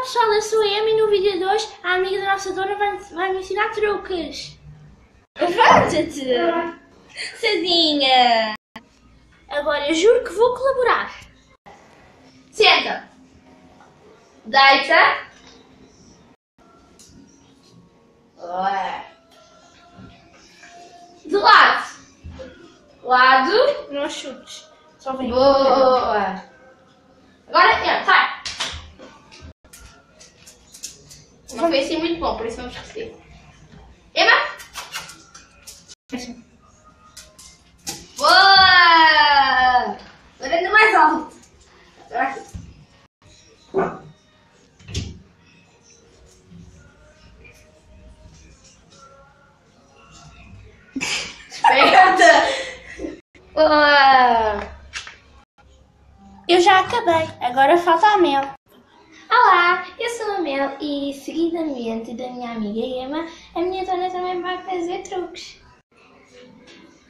pessoal, eu sou a Amy e no vídeo de hoje a amiga da nossa dona vai me ensinar truques. Levanta-te! Sadinha! Agora eu juro que vou colaborar. Senta! Deita! De lado! Lado! Não chutes. Só vem. Boa! Agora entra, sai! Não foi assim muito bom, por isso vamos repetir. Emma! Boa! Agora ainda mais alto. Agora aqui. Esperta! Boa! Eu já acabei, agora falta a Mel. Olá, eu sou a Mel e, seguidamente da minha amiga Emma, a minha dona também vai fazer truques.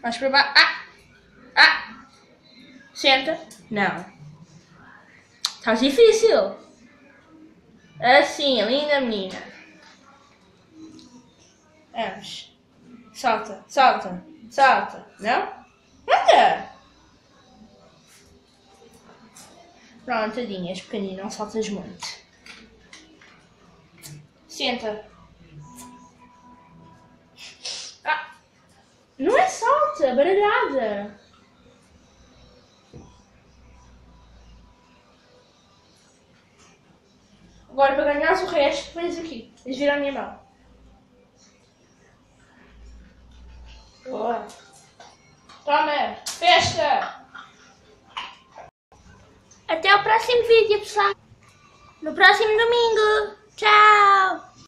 Vamos provar. Senta. Não. Está difícil. Assim, linda menina. Vamos. Solta, solta, solta. Não? Anda! Pronto, tadinha, és pequenina, não saltas muito. Senta. Não é salta, baralhada. Agora, para ganhares o resto, vens aqui. Vens vir à minha mão. Boa. Toma, festa! Até o próximo vídeo, pessoal. No próximo domingo. Tchau!